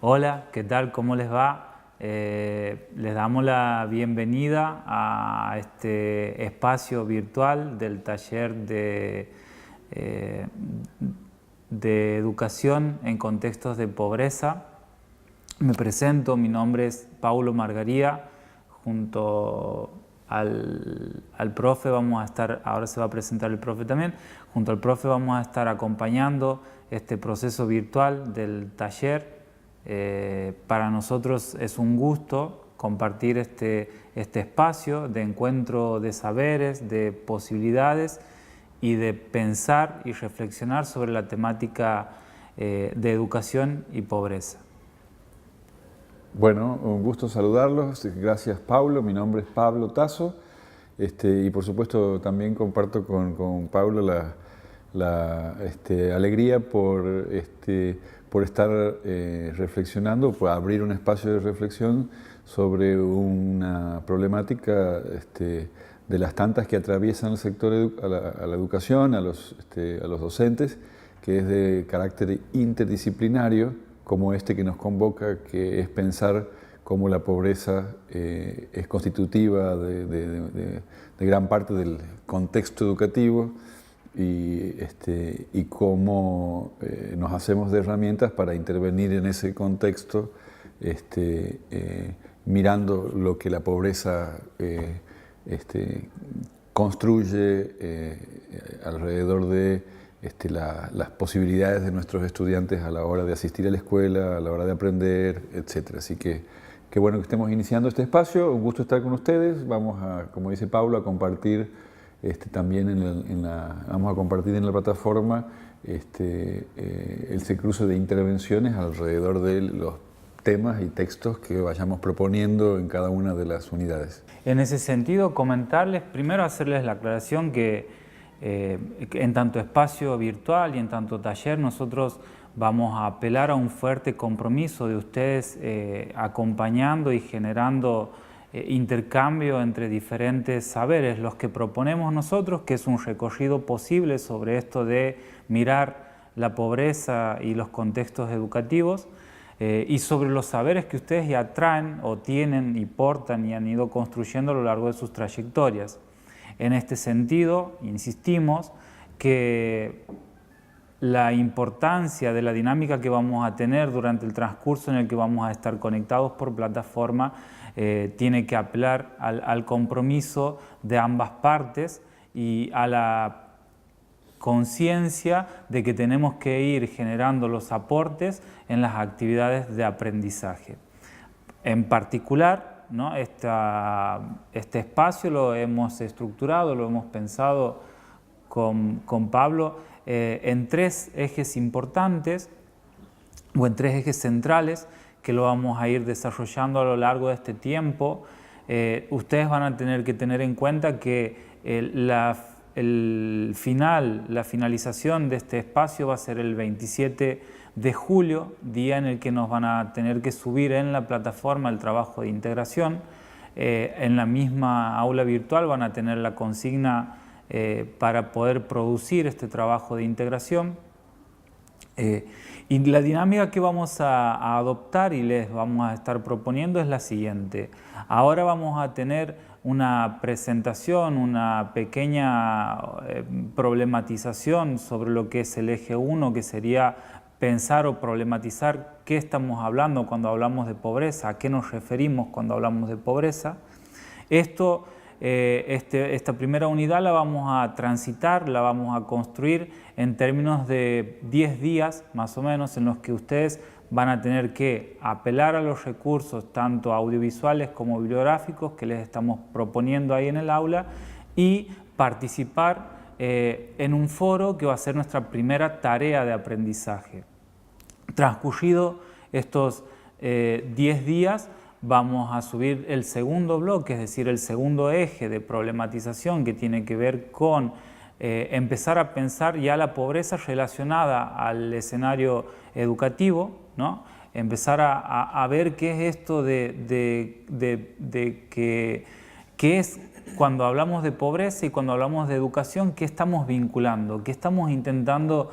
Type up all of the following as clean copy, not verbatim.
Hola, ¿qué tal? ¿Cómo les va? Les damos la bienvenida a este espacio virtual del taller eh, de educación en contextos de pobreza. Me presento, mi nombre es Paulo Margaría, junto al profe vamos a estar, ahora se va a presentar el profe también, junto al profe vamos a estar acompañando este proceso virtual del taller. Para nosotros es un gusto compartir este espacio de encuentro de saberes, de posibilidades y de pensar y reflexionar sobre la temática de educación y pobreza. Bueno, un gusto saludarlos. Gracias, Paulo. Mi nombre es Pablo Tasso. Y por supuesto también comparto con Paulo la alegría por estar reflexionando, por abrir un espacio de reflexión sobre una problemática de las tantas que atraviesan el sector a la educación, a los docentes, que es de carácter interdisciplinario, como este que nos convoca, que es pensar cómo la pobreza es constitutiva de gran parte del contexto educativo y cómo nos hacemos de herramientas para intervenir en ese contexto, mirando lo que la pobreza construye alrededor de las posibilidades de nuestros estudiantes a la hora de asistir a la escuela, a la hora de aprender, etc. Así que qué bueno que estemos iniciando este espacio, un gusto estar con ustedes. Vamos a, como dice Pablo, a compartir también vamos a compartir en la plataforma el cruce de intervenciones alrededor de los temas y textos que vayamos proponiendo en cada una de las unidades. En ese sentido, comentarles, primero hacerles la aclaración que en tanto espacio virtual y en tanto taller nosotros vamos a apelar a un fuerte compromiso de ustedes acompañando y generando intercambio entre diferentes saberes. Los que proponemos nosotros, que es un recorrido posible sobre esto de mirar la pobreza y los contextos educativos, y sobre los saberes que ustedes ya traen o tienen y portan y han ido construyendo a lo largo de sus trayectorias. En este sentido, insistimos que la importancia de la dinámica que vamos a tener durante el transcurso en el que vamos a estar conectados por plataforma tiene que apelar al compromiso de ambas partes y a la conciencia de que tenemos que ir generando los aportes en las actividades de aprendizaje. En particular, ¿no? Este espacio lo hemos estructurado, lo hemos pensado con Pablo en tres ejes importantes o en tres ejes centrales que lo vamos a ir desarrollando a lo largo de este tiempo. Ustedes van a tener que tener en cuenta que la finalización de este espacio va a ser el 27 de julio, día en el que nos van a tener que subir en la plataforma el trabajo de integración. En la misma aula virtual van a tener la consigna para poder producir este trabajo de integración. Y la dinámica que vamos a adoptar y les vamos a estar proponiendo es la siguiente. Ahora vamos a tener una presentación, una pequeña problematización sobre lo que es el eje 1, que sería pensar o problematizar qué estamos hablando cuando hablamos de pobreza, a qué nos referimos cuando hablamos de pobreza. Esta primera unidad la vamos a transitar, la vamos a construir en términos de 10 días más o menos, en los que ustedes van a tener que apelar a los recursos tanto audiovisuales como bibliográficos que les estamos proponiendo ahí en el aula y participar en un foro que va a ser nuestra primera tarea de aprendizaje. Transcurrido estos 10 días, vamos a subir el segundo bloque, es decir, el segundo eje de problematización que tiene que ver con empezar a pensar ya la pobreza relacionada al escenario educativo, ¿no? Empezar a ver qué es esto qué es cuando hablamos de pobreza y cuando hablamos de educación, qué estamos vinculando, qué estamos intentando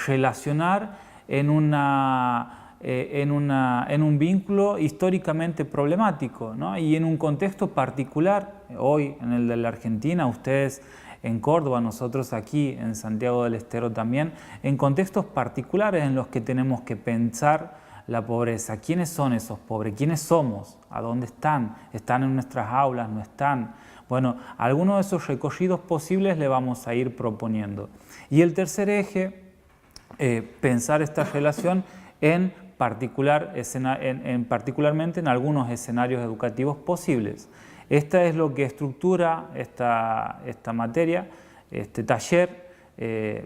relacionar en una en un vínculo históricamente problemático, ¿no? Y en un contexto particular, hoy en el de la Argentina, ustedes en Córdoba, nosotros aquí en Santiago del Estero también, en contextos particulares en los que tenemos que pensar la pobreza. ¿Quiénes son esos pobres? ¿Quiénes somos? ¿A dónde están? ¿Están en nuestras aulas? ¿No están? Bueno, algunos de esos recorridos posibles le vamos a ir proponiendo. Y el tercer eje, pensar esta relación particularmente en algunos escenarios educativos posibles. Esta es lo que estructura esta materia, este taller.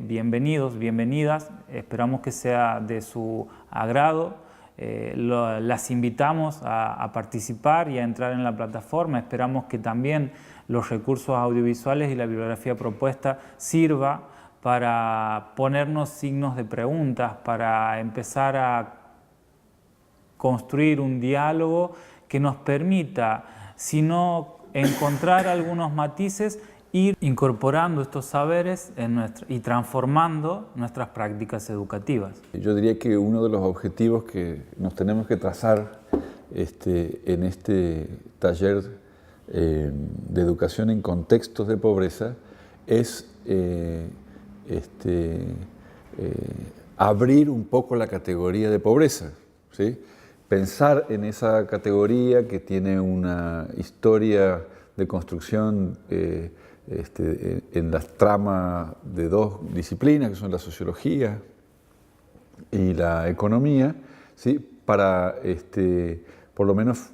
Bienvenidos, bienvenidas, esperamos que sea de su agrado. Las invitamos a participar y a entrar en la plataforma. Esperamos que también los recursos audiovisuales y la bibliografía propuesta sirva para ponernos signos de preguntas, para empezar a construir un diálogo que nos permita, si no encontrar algunos matices, ir incorporando estos saberes y transformando nuestras prácticas educativas. Yo diría que uno de los objetivos que nos tenemos que trazar en este taller de educación en contextos de pobreza es abrir un poco la categoría de pobreza, ¿sí? Pensar en esa categoría que tiene una historia de construcción en las tramas de dos disciplinas, que son la sociología y la economía, ¿sí? Para por lo menos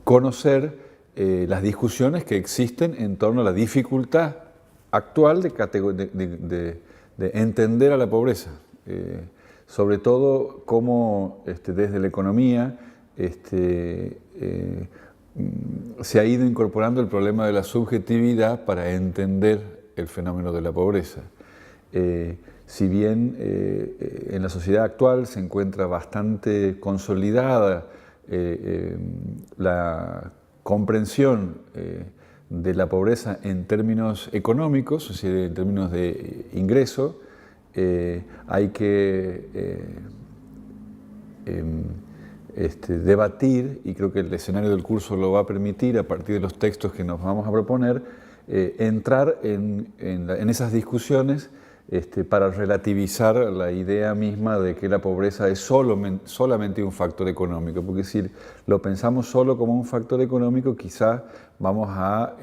conocer las discusiones que existen en torno a la dificultad actual de entender a la pobreza. Sobre todo cómo desde la economía se ha ido incorporando el problema de la subjetividad para entender el fenómeno de la pobreza. Si bien en la sociedad actual se encuentra bastante consolidada la comprensión de la pobreza en términos económicos, es decir, en términos de ingreso, hay que debatir, y creo que el escenario del curso lo va a permitir a partir de los textos que nos vamos a proponer, entrar en esas discusiones para relativizar la idea misma de que la pobreza es solamente un factor económico, porque si lo pensamos solo como un factor económico, quizás vamos a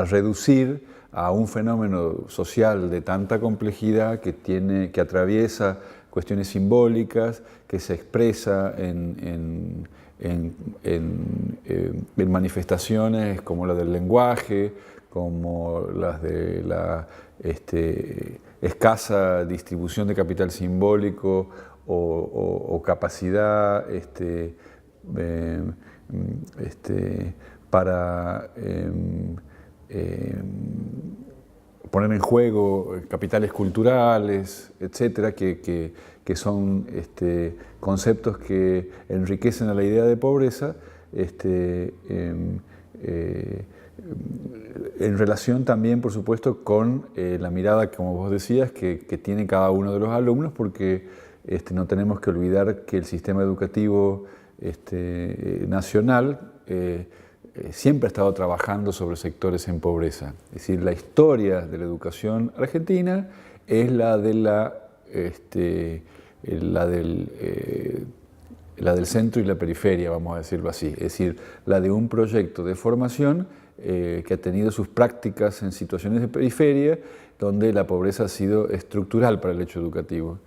reducir a un fenómeno social de tanta complejidad que atraviesa cuestiones simbólicas, que se expresa en manifestaciones como la del lenguaje, como las de la escasa distribución de capital simbólico o capacidad para poner en juego capitales culturales, etcétera, que son conceptos que enriquecen a la idea de pobreza, en relación también, por supuesto, con la mirada, como vos decías, que tiene cada uno de los alumnos, porque no tenemos que olvidar que el sistema educativo nacional siempre ha estado trabajando sobre sectores en pobreza. Es decir, la historia de la educación argentina es la del centro y la periferia, vamos a decirlo así. Es decir, la de un proyecto de formación que ha tenido sus prácticas en situaciones de periferia, donde la pobreza ha sido estructural para el hecho educativo.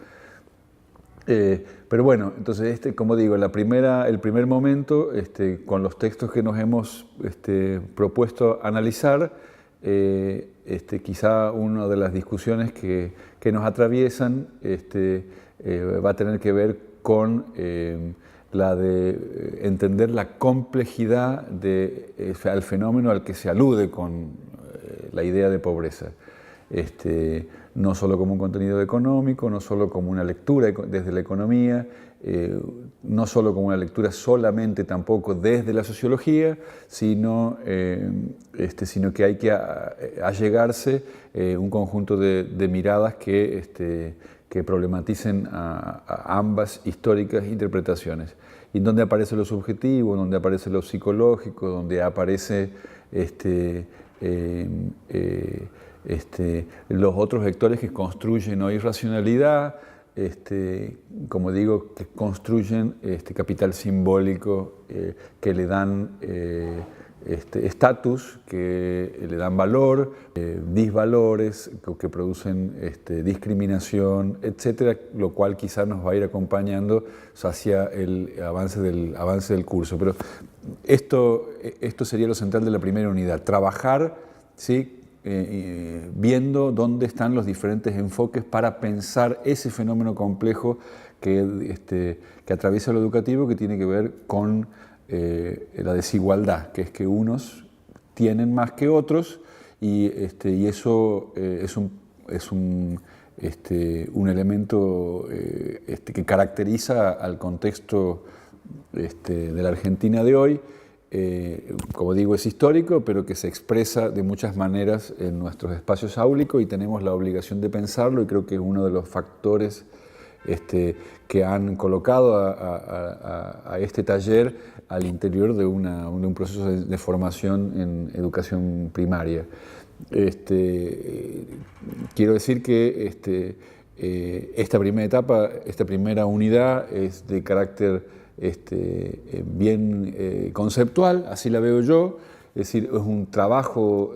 Pero bueno, entonces como digo, el primer momento, con los textos que nos hemos propuesto analizar, quizá una de las discusiones que nos atraviesan va a tener que ver con la de entender la complejidad al fenómeno al que se alude con la idea de pobreza. no solo como un contenido económico, no solo como una lectura desde la economía, no solo como una lectura solamente tampoco desde la sociología, sino que hay que allegarse un conjunto de miradas que problematicen a ambas históricas interpretaciones. Y donde aparece lo subjetivo, donde aparece lo psicológico, donde aparece los otros vectores que construyen hoy racionalidad, como digo, que construyen capital simbólico, que le dan estatus, que le dan valor, disvalores, que producen discriminación, etcétera, lo cual quizás nos va a ir acompañando hacia el avance del curso. Pero esto sería lo central de la primera unidad, trabajar, ¿sí?, viendo dónde están los diferentes enfoques para pensar ese fenómeno complejo que atraviesa lo educativo, que tiene que ver con la desigualdad, que es que unos tienen más que otros y eso es un elemento que caracteriza al contexto de la Argentina de hoy. Como digo, es histórico, pero que se expresa de muchas maneras en nuestros espacios áulicos y tenemos la obligación de pensarlo, y creo que es uno de los factores que han colocado a este taller al interior de un proceso de formación en educación primaria. Quiero decir que esta primera etapa, esta primera unidad es de carácter bien conceptual, así la veo yo, es decir, es un trabajo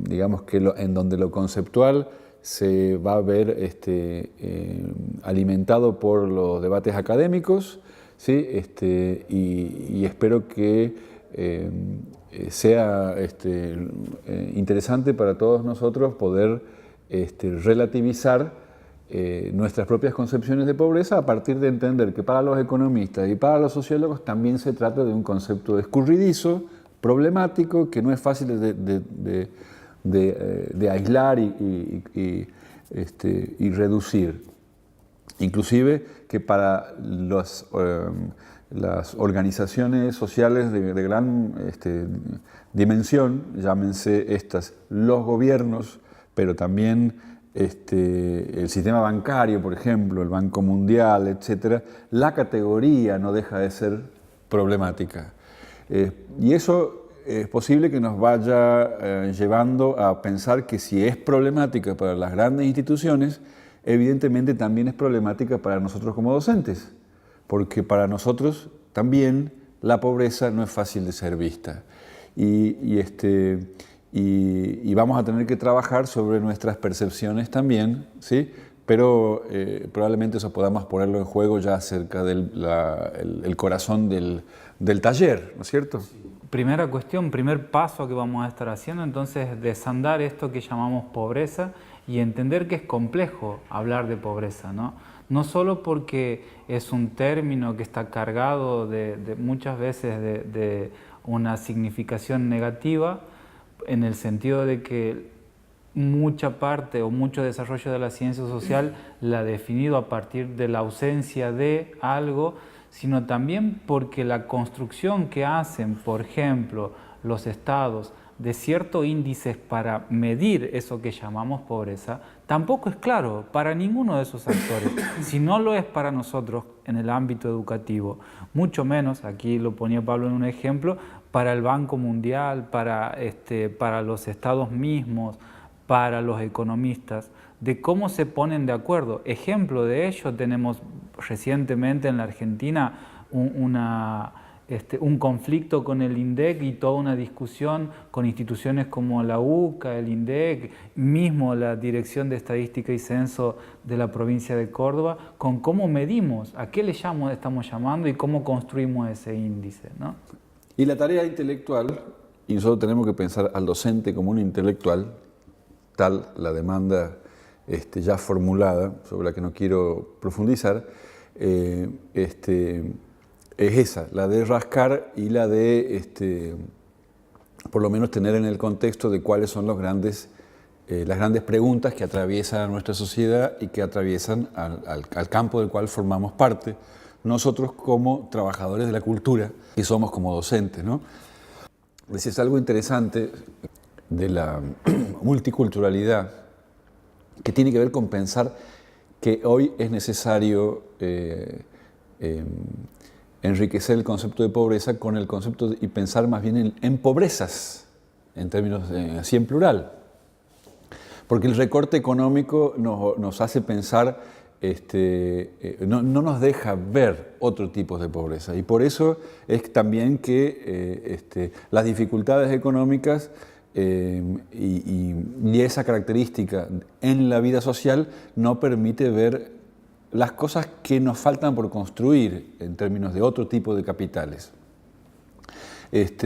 digamos que en donde lo conceptual se va a ver alimentado por los debates académicos, ¿sí? Y espero que sea interesante para todos nosotros poder relativizar nuestras propias concepciones de pobreza a partir de entender que para los economistas y para los sociólogos también se trata de un concepto escurridizo, problemático, que no es fácil de aislar y reducir. Inclusive que para las organizaciones sociales de gran dimensión, llámense estas los gobiernos, pero también el sistema bancario, por ejemplo, el Banco Mundial, etcétera, la categoría no deja de ser problemática. Y eso es posible que nos vaya llevando a pensar que si es problemática para las grandes instituciones, evidentemente también es problemática para nosotros como docentes, porque para nosotros también la pobreza no es fácil de ser vista. Y vamos a tener que trabajar sobre nuestras percepciones también, ¿sí? Pero probablemente eso podamos ponerlo en juego ya cerca del corazón del taller, ¿no es cierto? Primera cuestión, primer paso que vamos a estar haciendo entonces es desandar esto que llamamos pobreza y entender que es complejo hablar de pobreza, ¿no? No solo porque es un término que está cargado de muchas veces de una significación negativa, en el sentido de que mucha parte o mucho desarrollo de la ciencia social la ha definido a partir de la ausencia de algo, sino también porque la construcción que hacen, por ejemplo, los estados de ciertos índices para medir eso que llamamos pobreza, tampoco es claro para ninguno de esos actores. Si no lo es para nosotros en el ámbito educativo, mucho menos, aquí lo ponía Pablo en un ejemplo, para el Banco Mundial, para los estados mismos, para los economistas, de cómo se ponen de acuerdo. Ejemplo de ello tenemos recientemente en la Argentina un conflicto con el INDEC y toda una discusión con instituciones como la UCA, el INDEC, mismo la Dirección de Estadística y Censo de la provincia de Córdoba, con cómo medimos, a qué estamos llamando y cómo construimos ese índice, ¿no? Y la tarea intelectual, y nosotros tenemos que pensar al docente como un intelectual, tal la demanda ya formulada, sobre la que no quiero profundizar, es esa, la de rascar y la de por lo menos tener en el contexto de cuáles son las grandes preguntas que atraviesan a nuestra sociedad y que atraviesan al campo del cual formamos parte, nosotros como trabajadores de la cultura y somos como docentes, ¿no? Es algo interesante de la multiculturalidad que tiene que ver con pensar que hoy es necesario enriquecer el concepto de pobreza con el concepto y pensar más bien en pobrezas, en términos así en plural. Porque el recorte económico nos hace pensar, no nos deja ver otro tipo de pobreza. Y por eso es también que las dificultades económicas y esa característica en la vida social no permite ver las cosas que nos faltan por construir en términos de otro tipo de capitales. Es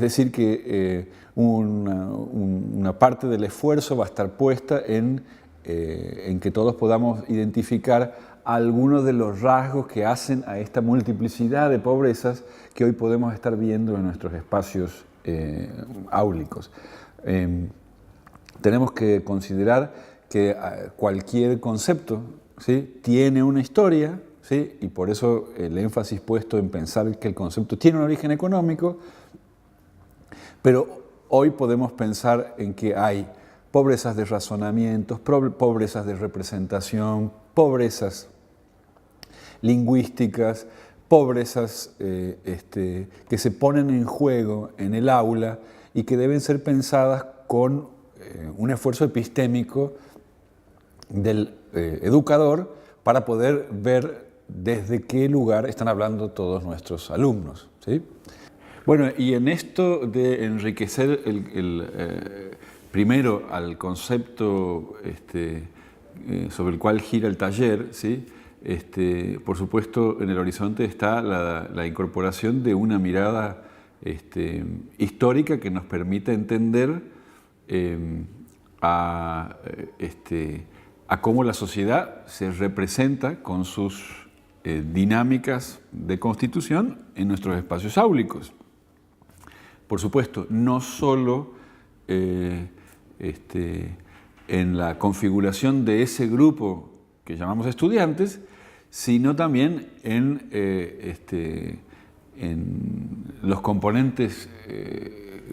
decir, que una parte del esfuerzo va a estar puesta en que todos podamos identificar algunos de los rasgos que hacen a esta multiplicidad de pobrezas que hoy podemos estar viendo en nuestros espacios áulicos. Tenemos que considerar que cualquier concepto, ¿sí?, tiene una historia, ¿sí?, y por eso el énfasis puesto en pensar que el concepto tiene un origen económico, pero hoy podemos pensar en que hay pobrezas de razonamientos, pobrezas de representación, pobrezas lingüísticas, pobrezas que se ponen en juego en el aula y que deben ser pensadas con un esfuerzo epistémico del educador para poder ver desde qué lugar están hablando todos nuestros alumnos, ¿sí? Bueno, y en esto de enriquecer primero al concepto sobre el cual gira el taller, ¿sí?, por supuesto en el horizonte está la incorporación de una mirada histórica que nos permita entender a cómo la sociedad se representa con sus dinámicas de constitución en nuestros espacios áulicos. Por supuesto, no solo en la configuración de ese grupo que llamamos estudiantes, sino también en los componentes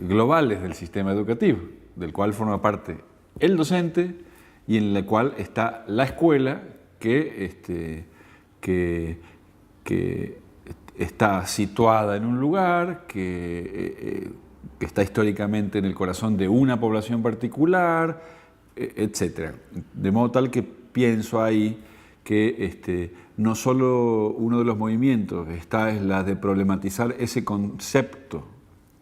globales del sistema educativo, del cual forma parte el docente y en la cual está la escuela que está situada en un lugar, que está históricamente en el corazón de una población particular, etc. De modo tal que pienso ahí que no solo uno de los movimientos es la de problematizar ese concepto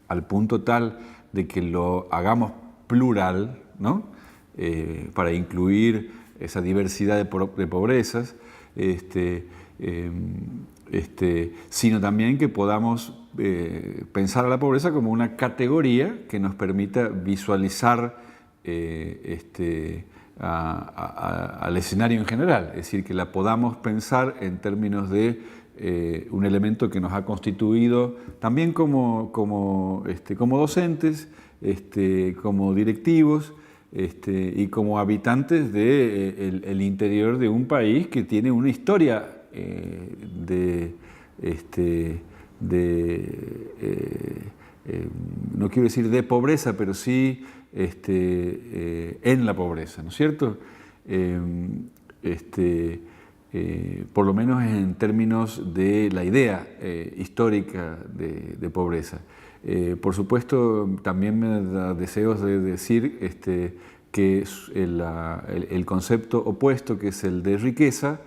al punto tal de que lo hagamos plural, ¿no?, para incluir esa diversidad de pobrezas, sino también que podamos pensar a la pobreza como una categoría que nos permita visualizar al escenario en general, es decir, que la podamos pensar en términos de un elemento que nos ha constituido también como docentes, como directivos y como habitantes del interior de un país que tiene una historia no quiero decir de pobreza, pero sí en la pobreza, ¿no es cierto? Por lo menos en términos de la idea histórica de pobreza. Por supuesto, también me da deseos de decir que el concepto opuesto, que es el de riqueza,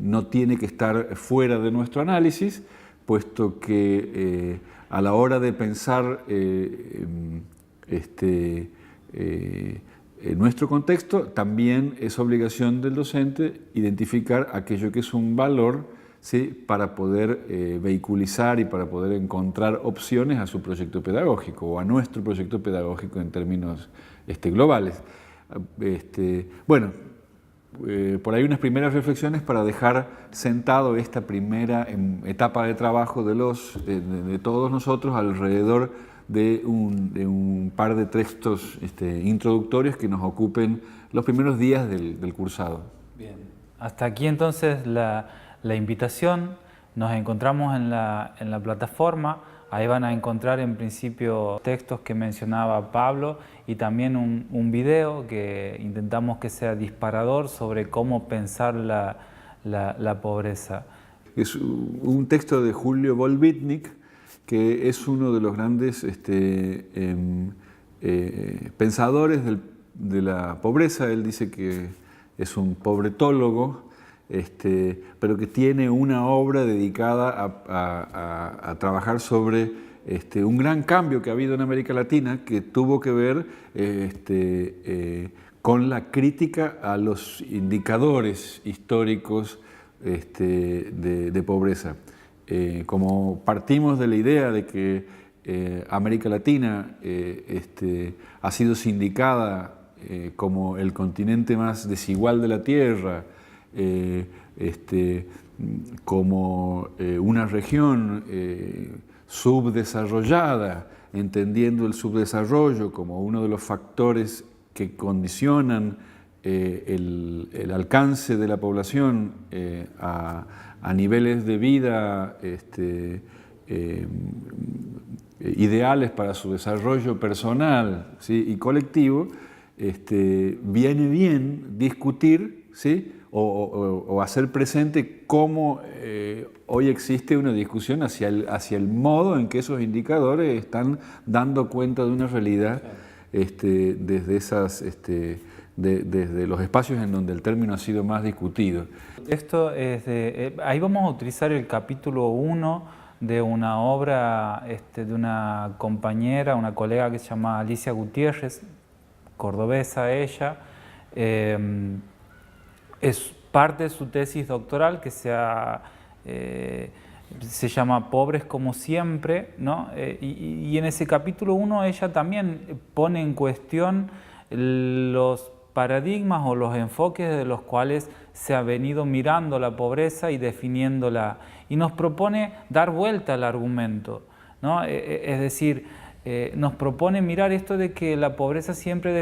no tiene que estar fuera de nuestro análisis, puesto que a la hora de pensar en nuestro contexto, también es obligación del docente identificar aquello que es un valor, ¿sí?, para poder vehiculizar y para poder encontrar opciones a su proyecto pedagógico o a nuestro proyecto pedagógico en términos globales. Bueno, por ahí unas primeras reflexiones para dejar sentado esta primera etapa de trabajo de todos nosotros alrededor de un par de textos introductorios que nos ocupen los primeros días del cursado. Bien. Hasta aquí entonces la invitación. Nos encontramos en la plataforma. Ahí van a encontrar en principio textos que mencionaba Pablo y también un video que intentamos que sea disparador sobre cómo pensar la pobreza. Es un texto de Julio Volvitnik, que es uno de los grandes pensadores de la pobreza. Él dice que es un pobretólogo, pero que tiene una obra dedicada a trabajar sobre un gran cambio que ha habido en América Latina, que tuvo que ver con la crítica a los indicadores históricos de pobreza. Como partimos de la idea de que América Latina ha sido sindicada como el continente más desigual de la Tierra, como una región subdesarrollada, entendiendo el subdesarrollo como uno de los factores que condicionan el alcance de la población a niveles de vida ideales para su desarrollo personal, ¿sí?, y colectivo, viene bien discutir, ¿sí?, o hacer presente cómo hoy existe una discusión hacia el modo en que esos indicadores están dando cuenta de una realidad desde desde los espacios en donde el término ha sido más discutido. Esto es ahí vamos a utilizar el capítulo 1 de una obra de una compañera, una colega que se llama Alicia Gutiérrez, cordobesa ella. Es parte de su tesis doctoral que se llama Pobres como siempre, ¿no? Y en ese capítulo 1 ella también pone en cuestión los paradigmas o los enfoques de los cuales se ha venido mirando la pobreza y definiéndola, y nos propone dar vuelta al argumento, ¿no? Es decir, nos propone mirar esto de que la pobreza siempre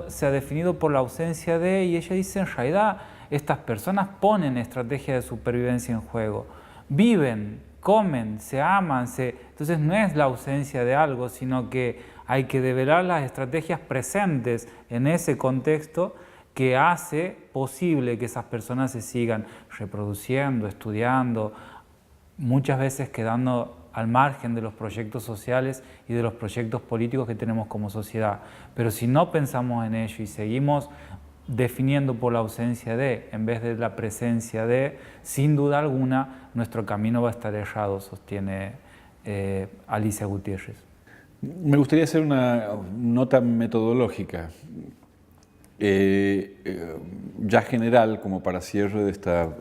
se ha definido por la ausencia de, y ella dice, en realidad estas personas ponen estrategias de supervivencia en juego, viven, comen, se aman, entonces no es la ausencia de algo, sino que hay que develar las estrategias presentes en ese contexto que hace posible que esas personas se sigan reproduciendo, estudiando, muchas veces quedando al margen de los proyectos sociales y de los proyectos políticos que tenemos como sociedad. Pero si no pensamos en ello y seguimos definiendo por la ausencia de, en vez de la presencia de, sin duda alguna, nuestro camino va a estar errado, sostiene Alicia Gutiérrez. Me gustaría hacer una nota metodológica, ya general, como para cierre de esta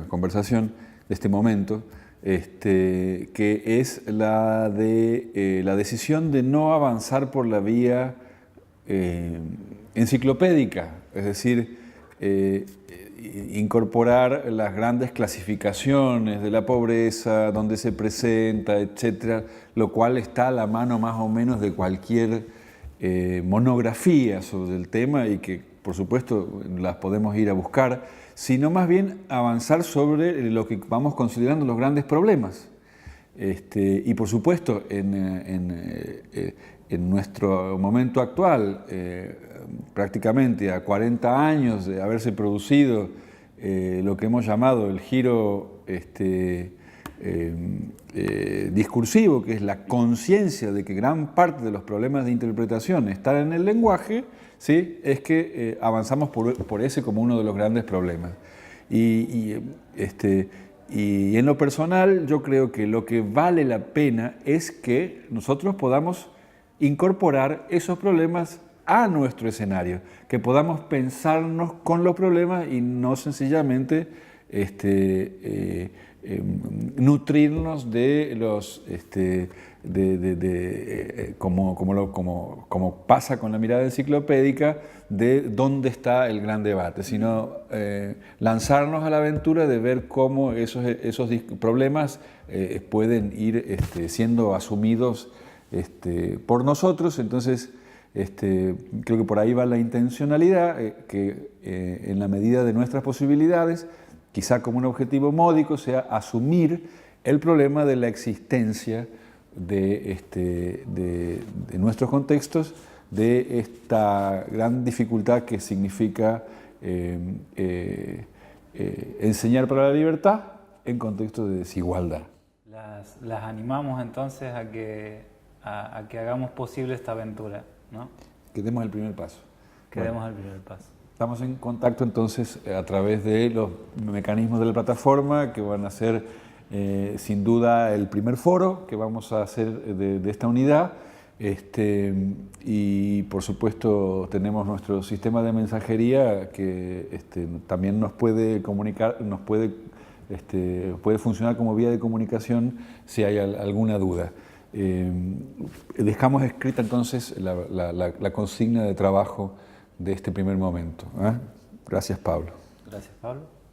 conversación, de este momento, que es la de la decisión de no avanzar por la vía enciclopédica, es decir, incorporar las grandes clasificaciones de la pobreza, dónde se presenta, etcétera, lo cual está a la mano más o menos de cualquier monografía sobre el tema y que, por supuesto, las podemos ir a buscar, sino más bien avanzar sobre lo que vamos considerando los grandes problemas. Y, por supuesto, en nuestro momento actual, prácticamente a 40 años de haberse producido lo que hemos llamado el giro discursivo, que es la conciencia de que gran parte de los problemas de interpretación están en el lenguaje, ¿sí?, es que avanzamos por ese como uno de los grandes problemas. Y en lo personal yo creo que lo que vale la pena es que nosotros podamos incorporar esos problemas a nuestro escenario, que podamos pensarnos con los problemas y no sencillamente nutrirnos de los como pasa con la mirada enciclopédica, de dónde está el gran debate, sino lanzarnos a la aventura de ver cómo esos problemas pueden ir siendo asumidos por nosotros. Entonces, creo que por ahí va la intencionalidad, que en la medida de nuestras posibilidades, quizá como un objetivo módico, sea asumir el problema de la existencia de nuestros contextos, de esta gran dificultad que significa enseñar para la libertad en contextos de desigualdad. Las animamos entonces a que hagamos posible esta aventura, ¿no? Que demos el primer paso. Que demos el primer paso. Estamos en contacto entonces a través de los mecanismos de la plataforma, que van a ser sin duda el primer foro que vamos a hacer de esta unidad. Y por supuesto tenemos nuestro sistema de mensajería que también nos puede comunicar, puede funcionar como vía de comunicación si hay alguna duda. Dejamos escrita entonces la consigna de trabajo de este primer momento. Gracias, Pablo. Gracias, Pablo.